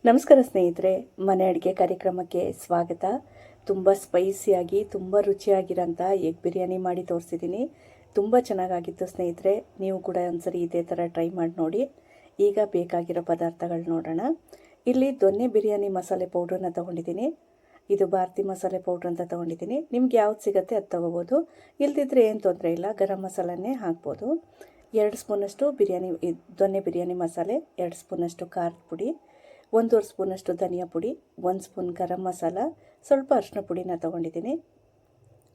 ನಮಸ್ಕಾರ ಸ್ನೇಹಿತರೆ, ಮನೆ ಅಡುಗೆ ಕಾರ್ಯಕ್ರಮಕ್ಕೆ ಸ್ವಾಗತ. ತುಂಬ ಸ್ಪೈಸಿಯಾಗಿ ತುಂಬ ರುಚಿಯಾಗಿರೋಂಥ ಎಗ್ ಬಿರಿಯಾನಿ ಮಾಡಿ ತೋರಿಸಿದ್ದೀನಿ. ತುಂಬ ಚೆನ್ನಾಗಾಗಿತ್ತು ಸ್ನೇಹಿತರೆ. ನೀವು ಕೂಡ ಒಂದ್ಸರಿ ಇದೇ ಥರ ಟ್ರೈ ಮಾಡಿ ನೋಡಿ. ಈಗ ಬೇಕಾಗಿರೋ ಪದಾರ್ಥಗಳು ನೋಡೋಣ. ಇಲ್ಲಿ ದೊನ್ನೆ ಬಿರಿಯಾನಿ ಮಸಾಲೆ ಪೌಡ್ರನ್ನ ತೊಗೊಂಡಿದ್ದೀನಿ. ಇದು ಭಾರತಿ ಮಸಾಲೆ ಪೌಡ್ರ್ ಅಂತ ತೊಗೊಂಡಿದ್ದೀನಿ. ನಿಮ್ಗೆ ಯಾವ್ದು ಸಿಗುತ್ತೆ ಅದು ತೊಗೋಬೋದು. ಇಲ್ದಿದ್ರೆ ಏನು ತೊಂದರೆ ಇಲ್ಲ, ಗರಂ ಮಸಾಲನೇ ಹಾಕ್ಬೋದು. 2 ಸ್ಪೂನಷ್ಟು ದೊನ್ನೆ ಬಿರಿಯಾನಿ ಮಸಾಲೆ, 2 ಸ್ಪೂನಷ್ಟು ಖಾರದ ಪುಡಿ, 1.5 ಸ್ಪೂನಷ್ಟು ಧನಿಯಾ ಪುಡಿ, 1 ಸ್ಪೂನ್ ಗರಂ ಮಸಾಲ, ಸ್ವಲ್ಪ ಅರಿಶಿನ ಪುಡಿನ ತೊಗೊಂಡಿದ್ದೀನಿ.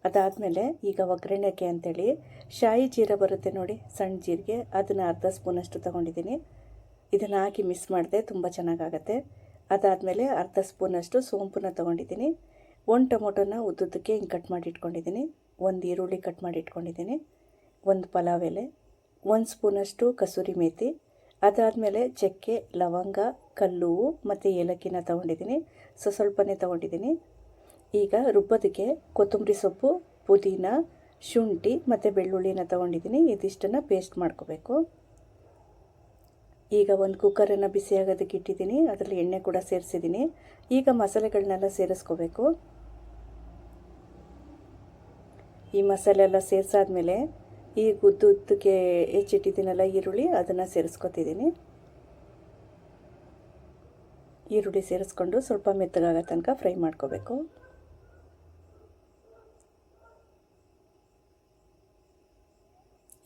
ಅದಾದಮೇಲೆ ಈಗ ಒಗ್ಗರಣೆಗೆ ಅಂತೇಳಿ ಶಾಯಿ ಜೀರ ಬರುತ್ತೆ ನೋಡಿ, ಸಣ್ಣ ಜೀರಿಗೆ, ಅದನ್ನು ಅರ್ಧ ಸ್ಪೂನಷ್ಟು ತೊಗೊಂಡಿದ್ದೀನಿ. ಇದನ್ನು ಹಾಕಿ ಮಿಕ್ಸ್ ಮಾಡಿದೆ, ತುಂಬ ಚೆನ್ನಾಗಾಗತ್ತೆ. ಅದಾದಮೇಲೆ ಅರ್ಧ ಸ್ಪೂನಷ್ಟು ಸೋಂಪನ್ನ ತೊಗೊಂಡಿದ್ದೀನಿ. 1 ಟೊಮೊಟೊನ ಉದ್ದುದ್ದಕ್ಕೆ ಹಿಂಗೆ ಕಟ್ ಮಾಡಿ ಇಟ್ಕೊಂಡಿದ್ದೀನಿ. 1 ಈರುಳ್ಳಿ ಕಟ್ ಮಾಡಿ ಇಟ್ಕೊಂಡಿದ್ದೀನಿ. 1 ಪಲಾವ್ ಎಲೆ, 1 ಸ್ಪೂನಷ್ಟು ಕಸೂರಿ ಮೇಥಿ, ಅದಾದಮೇಲೆ ಚಕ್ಕೆ, ಲವಂಗ, ಕಲ್ಲುವು ಮತ್ತು ಏಲಕ್ಕಿನ ತೊಗೊಂಡಿದ್ದೀನಿ. ಸ್ವಲ್ಪನೇ ತೊಗೊಂಡಿದ್ದೀನಿ. ಈಗ ರುಬ್ಬೋದಕ್ಕೆ ಕೊತ್ತಂಬರಿ ಸೊಪ್ಪು, ಪುದೀನ, ಶುಂಠಿ ಮತ್ತು ಬೆಳ್ಳುಳ್ಳಿನ ತೊಗೊಂಡಿದ್ದೀನಿ. ಇದಿಷ್ಟನ್ನು ಪೇಸ್ಟ್ ಮಾಡ್ಕೋಬೇಕು. ಈಗ ಒಂದು ಕುಕ್ಕರನ್ನು ಬಿಸಿಯಾಗೋದಕ್ಕೆ ಇಟ್ಟಿದ್ದೀನಿ. ಅದರಲ್ಲಿ ಎಣ್ಣೆ ಕೂಡ ಸೇರಿಸಿದ್ದೀನಿ. ಈಗ ಮಸಾಲೆಗಳನ್ನೆಲ್ಲ ಸೇರಿಸ್ಕೋಬೇಕು. ಈ ಮಸಾಲೆ ಎಲ್ಲ ಸೇರಿಸಾದ್ಮೇಲೆ ಈ ಉದ್ದಕ್ಕೆ ಹೆಚ್ಚಿಟ್ಟಿದ್ದೀನಲ್ಲ ಈರುಳ್ಳಿ, ಅದನ್ನು ಸೇರಿಸ್ಕೊತಿದ್ದೀನಿ. ಈರುಳ್ಳಿ ಸೇರಿಸ್ಕೊಂಡು ಸ್ವಲ್ಪ ಮೆತ್ತಗಾಗೋ ತನಕ ಫ್ರೈ ಮಾಡ್ಕೋಬೇಕು.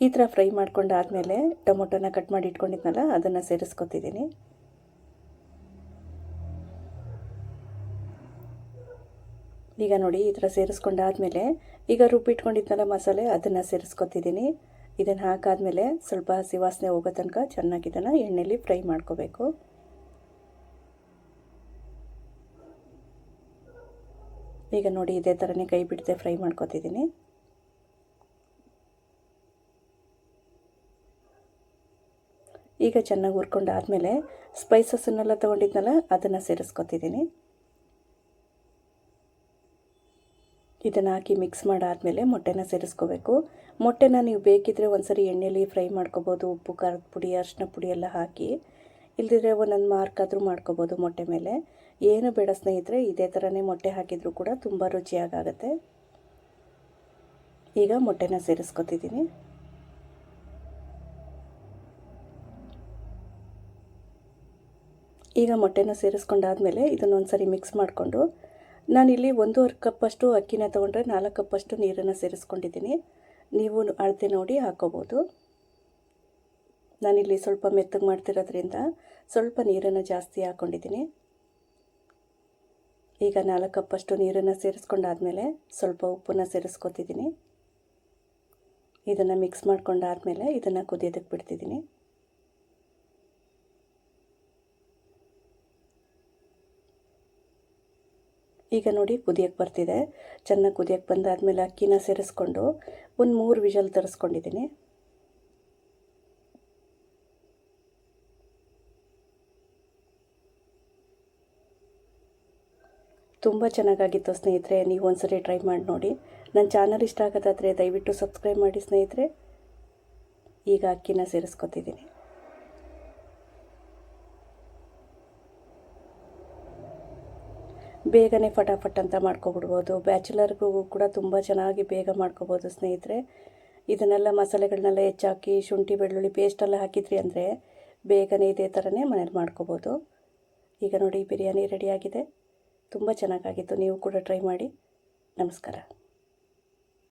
ಈ ಥರ ಫ್ರೈ ಮಾಡ್ಕೊಂಡಾದಮೇಲೆ ಟೊಮೊಟೊನ ಕಟ್ ಮಾಡಿ ಇಟ್ಕೊಂಡಿದ್ನಲ್ಲ, ಅದನ್ನು ಸೇರಿಸ್ಕೊತಿದ್ದೀನಿ. ಈಗ ನೋಡಿ, ಈ ಥರ ಸೇರಿಸ್ಕೊಂಡಾದಮೇಲೆ ಈಗ ರುಬ್ಬಿಟ್ಕೊಂಡಿದ್ನಲ್ಲ ಮಸಾಲೆ, ಅದನ್ನು ಸೇರಿಸ್ಕೊತಿದ್ದೀನಿ. ಇದನ್ನು ಹಾಕಾದ್ಮೇಲೆ ಸ್ವಲ್ಪ ಹಸಿ ವಾಸನೆ ಹೋಗೋ ತನಕ ಚೆನ್ನಾಗಿ ಇದನ್ನು ಎಣ್ಣೆಯಲ್ಲಿ ಫ್ರೈ ಮಾಡ್ಕೋಬೇಕು. ಈಗ ನೋಡಿ, ಇದೇ ಥರನೇ ಕೈ ಬಿಡದೆ ಫ್ರೈ ಮಾಡ್ಕೊತಿದ್ದೀನಿ. ಈಗ ಚೆನ್ನಾಗಿ ಹುರ್ಕೊಂಡಾದಮೇಲೆ ಸ್ಪೈಸಸ್ಸನ್ನೆಲ್ಲ ತೊಗೊಂಡಿದ್ನಲ್ಲ, ಅದನ್ನು ಸೇರಿಸ್ಕೊತಿದ್ದೀನಿ. ಇದನ್ನು ಹಾಕಿ ಮಿಕ್ಸ್ ಮಾಡಾದಮೇಲೆ ಮೊಟ್ಟೆನ ಸೇರಿಸ್ಕೋಬೇಕು. ಮೊಟ್ಟೆನ ನೀವು ಬೇಕಿದ್ದರೆ ಒಂದ್ಸರಿ ಎಣ್ಣೆಯಲ್ಲಿ ಫ್ರೈ ಮಾಡ್ಕೋಬೋದು. ಉಪ್ಪು, ಖಾರದ ಪುಡಿ, ಅರಿಶಿನ ಪುಡಿ ಎಲ್ಲ ಹಾಕಿ. ಇಲ್ದಿದ್ರೆ ಒಂದೊಂದು ಮಾರ್ಕ್ ಆದರೂ ಮಾಡ್ಕೋಬೋದು ಮೊಟ್ಟೆ ಮೇಲೆ. ಏನು ಬೇಡ ಸ್ನೇಹಿತರೆ, ಇದೇ ಥರನೇ ಮೊಟ್ಟೆ ಹಾಕಿದರೂ ಕೂಡ ತುಂಬ ರುಚಿಯಾಗುತ್ತೆ. ಈಗ ಮೊಟ್ಟೆನ ಸೇರಿಸ್ಕೊತಿದ್ದೀನಿ. ಈಗ ಮೊಟ್ಟೆನ ಸೇರಿಸ್ಕೊಂಡಾದಮೇಲೆ ಇದನ್ನೊಂದ್ಸರಿ ಮಿಕ್ಸ್ ಮಾಡಿಕೊಂಡು, ನಾನಿಲ್ಲಿ 1.5 ಕಪ್ಪಷ್ಟು ಅಕ್ಕಿನ ತೊಗೊಂಡ್ರೆ 4 ಕಪ್ಪಷ್ಟು ನೀರನ್ನು ಸೇರಿಸ್ಕೊಂಡಿದ್ದೀನಿ. ನೀವು ಅಳತೆ ನೋಡಿ ಹಾಕ್ಕೋಬೋದು. ನಾನಿಲ್ಲಿ ಸ್ವಲ್ಪ ಮೆತ್ತಗೆ ಮಾಡ್ತಿರೋದ್ರಿಂದ ಸ್ವಲ್ಪ ನೀರನ್ನು ಜಾಸ್ತಿ ಹಾಕ್ಕೊಂಡಿದ್ದೀನಿ. ಈಗ 4 ಕಪ್ಪಷ್ಟು ನೀರನ್ನು ಸೇರಿಸ್ಕೊಂಡಾದಮೇಲೆ ಸ್ವಲ್ಪ ಉಪ್ಪನ್ನು ಸೇರಿಸ್ಕೊತಿದ್ದೀನಿ. ಇದನ್ನು ಮಿಕ್ಸ್ ಮಾಡ್ಕೊಂಡಾದಮೇಲೆ ಇದನ್ನು ಕುದಿಯೋದಕ್ಕೆ ಬಿಡ್ತಿದ್ದೀನಿ. ಈಗ ನೋಡಿ, ಕುದಿಯೋಕ್ಕೆ ಬರ್ತಿದೆ. ಚೆನ್ನಾಗಿ ಕುದಿಯೋಕ್ಕೆ ಬಂದಾದಮೇಲೆ ಅಕ್ಕಿನ ಸೇರಿಸ್ಕೊಂಡು ಒಂದು 3 ವಿಷಲ್ ತರಿಸ್ಕೊಂಡಿದ್ದೀನಿ. ತುಂಬ ಚೆನ್ನಾಗಾಗಿತ್ತು ಸ್ನೇಹಿತರೆ. ನೀವು ಒಂದ್ಸರಿ ಟ್ರೈ ಮಾಡಿ ನೋಡಿ. ನನ್ನ ಚಾನಲ್ ಇಷ್ಟ ಆಗೋದಾದರೆ ದಯವಿಟ್ಟು ಸಬ್ಸ್ಕ್ರೈಬ್ ಮಾಡಿ ಸ್ನೇಹಿತರೆ. ಈಗ ಅಕ್ಕಿನ ಸೇರಿಸ್ಕೊತಿದ್ದೀನಿ. ಬೇಗನೆ ಫಟಾಫಟ್ ಅಂತ ಮಾಡ್ಕೊಬಿಡ್ಬೋದು. ಬ್ಯಾಚುಲರ್ಗೂ ಕೂಡ ತುಂಬ ಚೆನ್ನಾಗಿ ಬೇಗ ಮಾಡ್ಕೋಬೋದು ಸ್ನೇಹಿತರೆ. ಇದನ್ನೆಲ್ಲ ಮಸಾಲೆಗಳನ್ನೆಲ್ಲ ಹೆಚ್ಚಾಕಿ ಶುಂಠಿ ಬೆಳ್ಳುಳ್ಳಿ ಪೇಸ್ಟೆಲ್ಲ ಹಾಕಿದ್ರಿ ಅಂದರೆ ಬೇಗನೆ ಇದೇ ಥರನೇ ಮನೇಲಿ ಮಾಡ್ಕೋಬೋದು. ಈಗ ನೋಡಿ, ಬಿರಿಯಾನಿ ರೆಡಿಯಾಗಿದೆ. ತುಂಬ ಚೆನ್ನಾಗಾಗಿತ್ತು. ನೀವು ಕೂಡ ಟ್ರೈ ಮಾಡಿ. ನಮಸ್ಕಾರ.